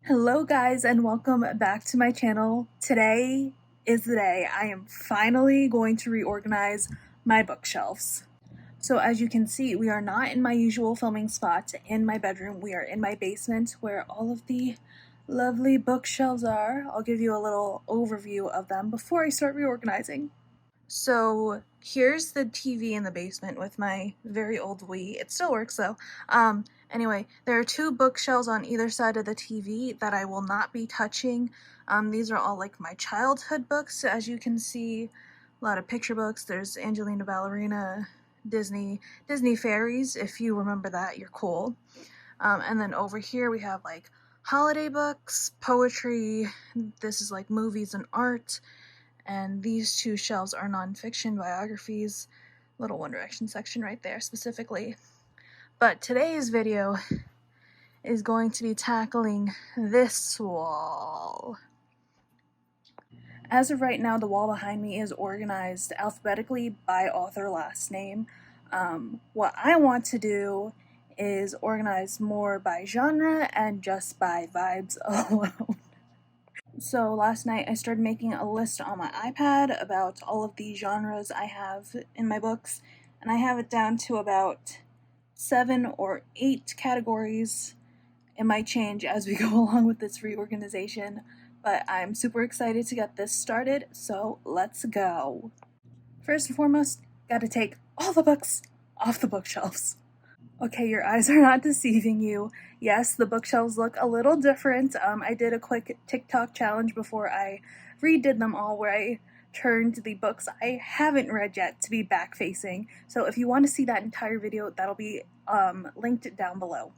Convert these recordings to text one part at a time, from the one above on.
Hello guys and welcome back to my channel. Today is the day I am finally going to reorganize my bookshelves. So as you can see, we are not in my usual filming spot in my bedroom. We are in my basement where all of the lovely bookshelves are. I'll give you a little overview of them before I start reorganizing. So here's the TV in the basement with my very old Wii. It still works though. Anyway, there are two bookshelves on either side of the TV that I will not be touching. These are all like my childhood books. As you can see, a lot of picture books. There's Angelina Ballerina, Disney Fairies. If you remember that, you're cool. And then over here we have like holiday books, poetry. This is like movies and art. And these two shelves are nonfiction biographies. Little One Direction section right there specifically. But today's video is going to be tackling this wall. As of right now, the wall behind me is organized alphabetically by author last name. What I want to do is organize more by genre and just by vibes alone. So last night I started making a list on my iPad about all of the genres I have in my books, and I have it down to about 7 or 8 categories. It might change as we go along with this reorganization, but I'm super excited to get this started, so let's go. First and foremost, gotta take all the books off the bookshelves. Okay, your eyes are not deceiving you. Yes, the bookshelves look a little different. I did a quick TikTok challenge before I redid them all where I turned the books I haven't read yet to be back facing. So if you want to see that entire video, that'll be linked down below.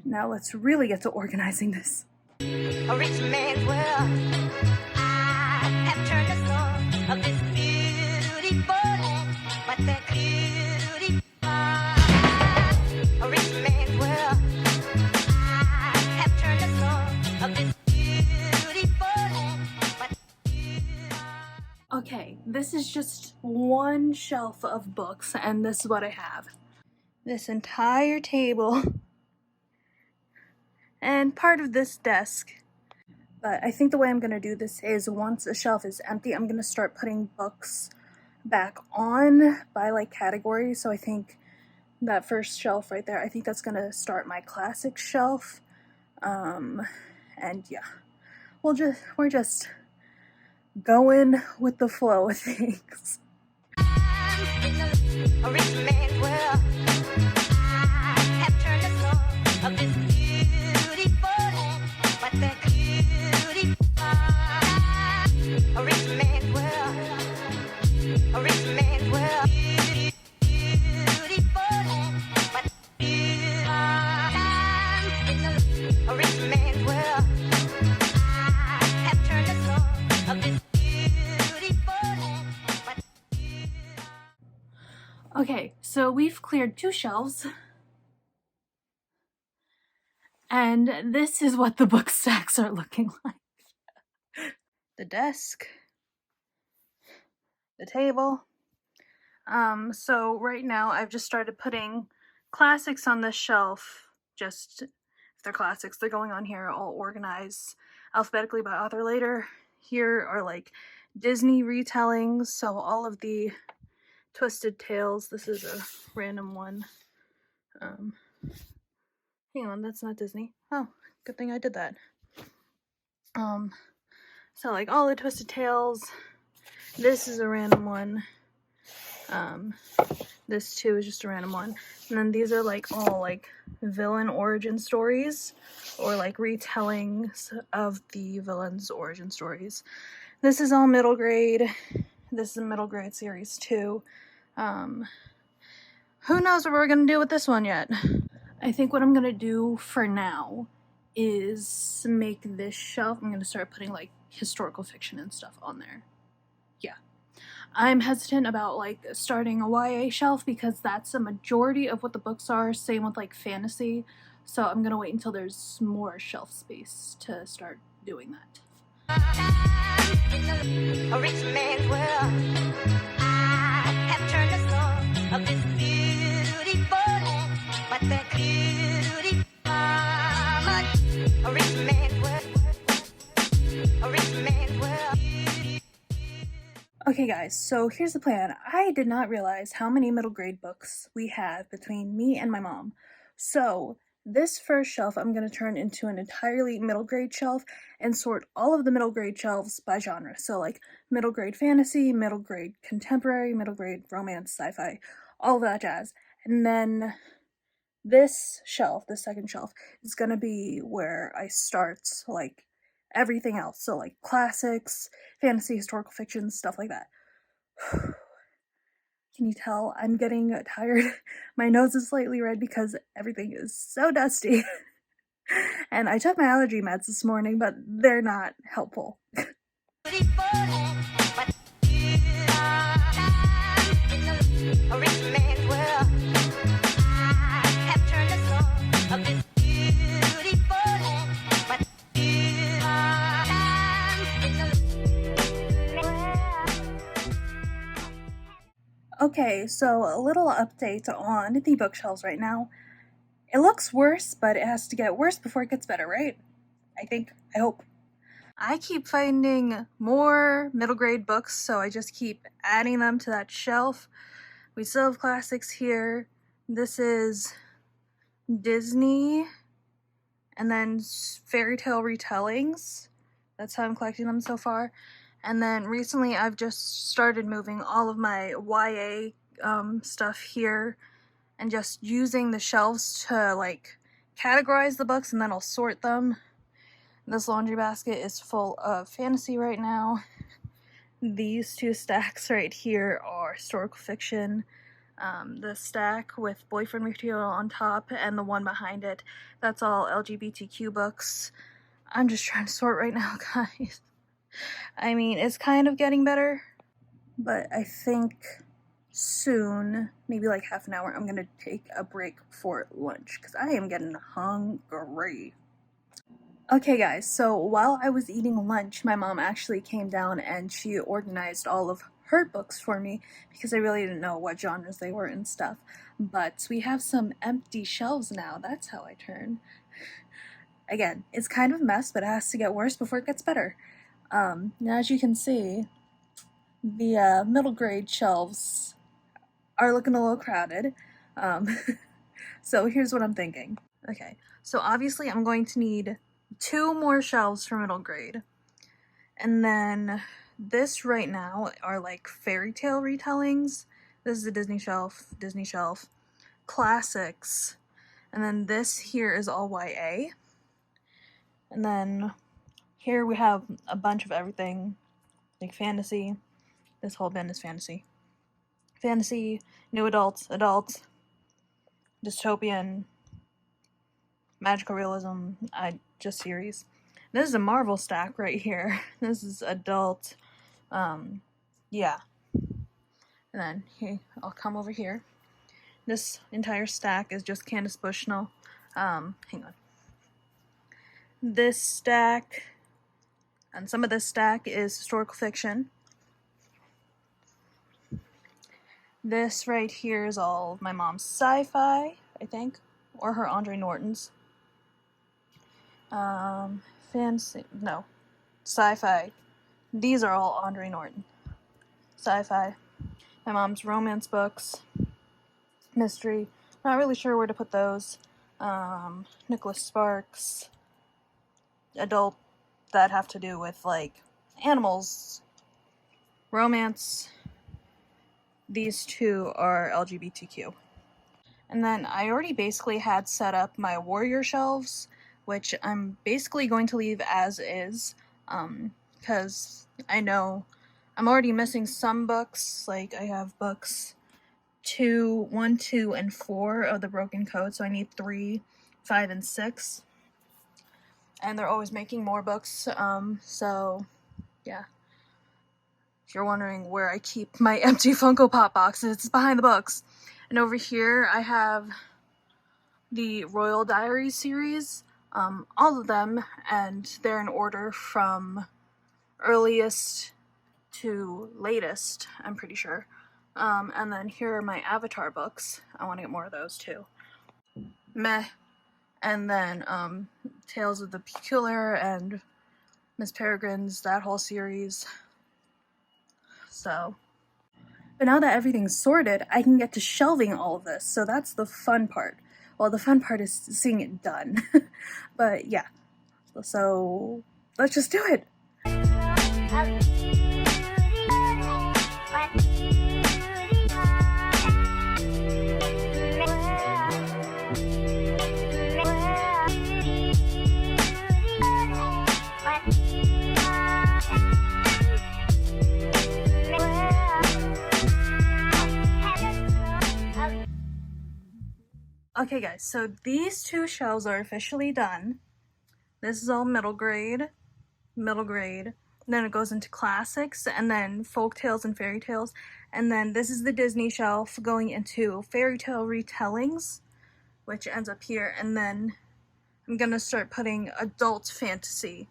Now let's really get to organizing this. A rich man's world. I have turned the soul of this beautiful land, but that beauty. A rich man's world. I have turned the soul of this beautiful land, but. Okay, this is just one shelf of books, and this is what I have. This entire table and part of this desk. But I think the way I'm going to do this is once a shelf is empty, I'm going to start putting books back on by like category. So I think that first shelf right there, I think that's going to start my classic shelf. And yeah, we're just going with the flow of things. A rich man's world. I have turned the soul of this beautiful land, but that beauty. A rich man's world. A rich man's world. Beautiful land, but a rich man's world. I have turned the soul of this beautiful land, but. Okay, so we've cleared 2 shelves. And this is what the book stacks are looking like. The desk, the table. So right now I've just started putting classics on this shelf. Just, if they're classics, they're going on here. I'll organize alphabetically by author later. Here are like Disney retellings, so all of the Twisted Tales. This is a random one. Hang on, that's not Disney. Oh, good thing I did that. So like all the Twisted Tales. This is a random one. This too is just a random one. And then these are like all like villain origin stories or like retellings of the villain's origin stories. This is all middle grade. This is a middle grade series too. Who knows what we're gonna do with this one yet? I think what I'm gonna do for now is make this shelf. I'm gonna start putting like historical fiction and stuff on there. Yeah. I'm hesitant about like starting a YA shelf because that's a majority of what the books are. Same with like fantasy. So I'm gonna wait until there's more shelf space to start doing that. A rich man's world. I have turned the soul of this beautiful land, but that beauty. A A rich man's world. A rich man's world. Okay guys, so here's the plan. I did not realize how many middle grade books we have between me and my mom. So this first shelf I'm going to turn into an entirely middle grade shelf and sort all of the middle grade shelves by genre. So like middle grade fantasy, middle grade contemporary, middle grade romance, sci-fi, all of that jazz. And then this shelf, the second shelf, is going to be where I start like everything else. So like classics, fantasy, historical fiction, stuff like that. Can you tell I'm getting tired? My nose is slightly red because everything is so dusty. And I took my allergy meds this morning, but they're not helpful. Beautiful land, but you are in a rich man's world. I have turned the soul of this beautiful land, but you are in a world. Okay, so a little update on the bookshelves right now. It looks worse, but it has to get worse before it gets better, right? I think. I hope. I keep finding more middle grade books, so I just keep adding them to that shelf. We still have classics here. This is Disney, and then fairy tale retellings. That's how I'm collecting them so far. And then recently I've just started moving all of my YA stuff here and just using the shelves to like categorize the books, and then I'll sort them. This laundry basket is full of fantasy right now. These two stacks right here are historical fiction. The stack with boyfriend material on top and the one behind it, that's all LGBTQ books. I'm just trying to sort right now, guys. I mean, it's kind of getting better, but I think soon, maybe like half an hour, I'm gonna take a break for lunch because I am getting hungry. Okay guys, so while I was eating lunch, my mom actually came down and she organized all of her books for me because I really didn't know what genres they were and stuff. But we have some empty shelves now. That's how I turn. Again, it's kind of a mess, but it has to get worse before it gets better. Now as you can see, the middle grade shelves are looking a little crowded. So here's what I'm thinking. Okay, so obviously I'm going to need 2 more shelves for middle grade. And then this right now are like fairy tale retellings. This is a Disney shelf, classics. And then this here is all YA. And then here we have a bunch of everything, like fantasy. This whole bin is fantasy. Fantasy, new adult, dystopian, magical realism, just series. This is a Marvel stack right here. This is adult, yeah. And then here, I'll come over here. This entire stack is just Candace Bushnell. Hang on. This stack, and some of this stack is historical fiction. This right here is all of my mom's sci-fi, I think, or her Andre Norton's. Fantasy, no, sci-fi. These are all Andre Norton. Sci-fi. My mom's romance books. Mystery. Not really sure where to put those. Nicholas Sparks. Adult that have to do with like animals. Romance. These two are LGBTQ. And then I already basically had set up my warrior shelves, which I'm basically going to leave as is, because I know I'm already missing some books. Like I have books 1, 2, and 4 of the Broken Code, so I need 3, 5, and 6. And they're always making more books, so yeah. If you're wondering where I keep my empty Funko Pop boxes, it's behind the books. And over here I have the Royal Diaries series, all of them, and they're in order from earliest to latest, I'm pretty sure. And then here are my Avatar books. I want to get more of those too. Meh. and then Tales of the Peculiar and Miss Peregrine's, that whole series. So, but now that everything's sorted, I can get to shelving all of this, so that's the fun part. Well, the fun part is seeing it done. But yeah, so let's just do it. Okay guys, so these two shelves are officially done. This is all middle grade, then it goes into classics, and then folk tales and fairy tales, and then this is the Disney shelf going into fairy tale retellings, which ends up here, and then I'm gonna start putting adult fantasy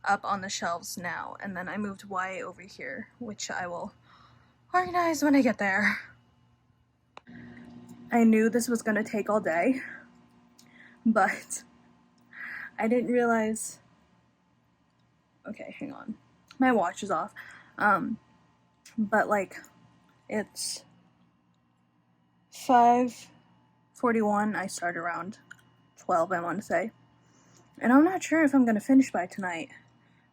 up on the shelves now, and then I moved YA over here, which I will organize when I get there. I knew this was gonna take all day, but I didn't realize. Okay, hang on. My watch is off. But like, it's 5:41. I start around 12, I want to say. And I'm not sure if I'm gonna finish by tonight,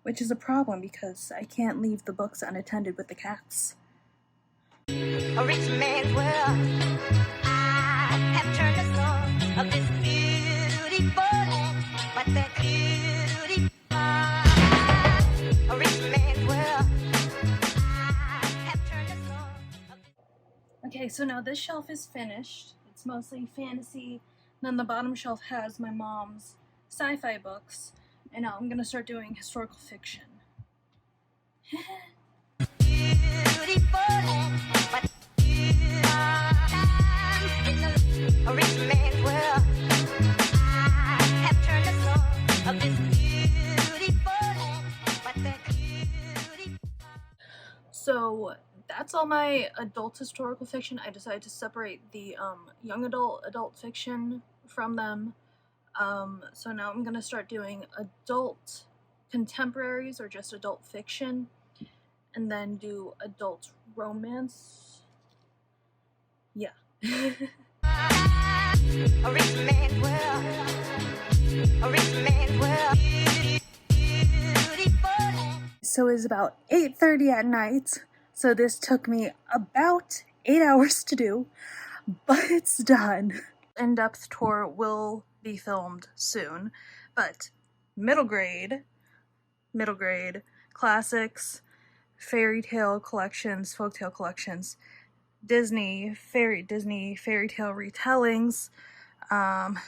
which is a problem because I can't leave the books unattended with the cats. A rich man's world. I have turned the soul of this beautiful land, but that beauty far. A rich man's world. I have turned the soul of this. Okay, so now this shelf is finished. It's mostly fantasy. Then the bottom shelf has my mom's sci-fi books, and now I'm gonna start doing historical fiction. Beautiful land, but a rich man's world. I have turned the soul of this beautiful land, but that beauty. So that's all my adult historical fiction. I decided to separate the young adult fiction from them. So now I'm gonna start doing adult contemporaries or just adult fiction, and then do adult romance. Yeah. A rich man's world. A rich man's world. Beautiful land. So it's about 8:30 at night. So this took me about 8 hours to do, but it's done. In-depth tour will be filmed soon, but middle grade, classics, fairy tale collections, folktale collections, Disney fairy tale retellings, let's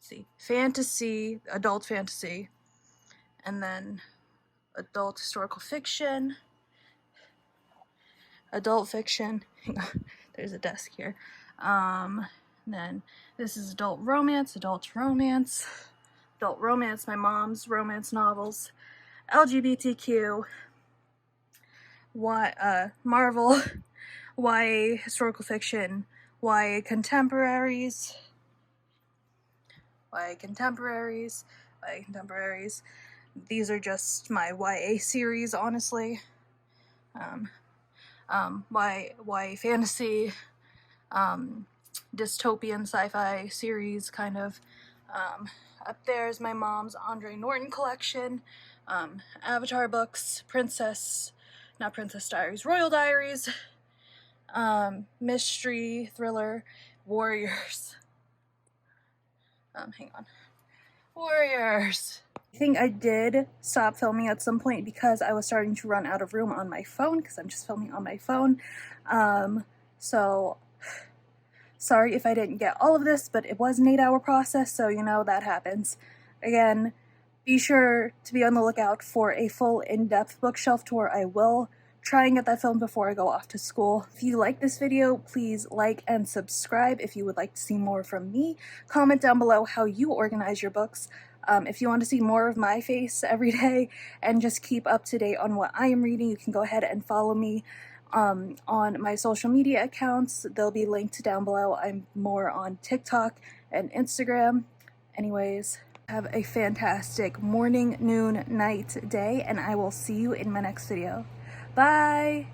see, fantasy, adult fantasy, and then adult historical fiction, adult fiction. Hang on, there's a desk here. Then this is adult romance, my mom's romance novels, LGBTQ, Marvel, YA historical fiction, YA contemporaries. These are just my YA series, honestly. YA fantasy, dystopian sci-fi series, kind of. Up there is my mom's Andre Norton collection, Avatar books, not Princess Diaries, Royal Diaries, mystery, thriller, warriors. Hang on. Warriors. I think I did stop filming at some point because I was starting to run out of room on my phone, because I'm just filming on my phone. So sorry if I didn't get all of this, but it was an 8-hour process, so you know that happens. Again, be sure to be on the lookout for a full in-depth bookshelf tour. I will try and get that filmed before I go off to school. If you like this video, please like and subscribe. If you would like to see more from me, comment down below how you organize your books. If you want to see more of my face every day and just keep up to date on what I am reading, you can go ahead and follow me on my social media accounts. They'll be linked down below. I'm more on TikTok and Instagram. Anyways, have a fantastic morning, noon, night, day, and I will see you in my next video. Bye!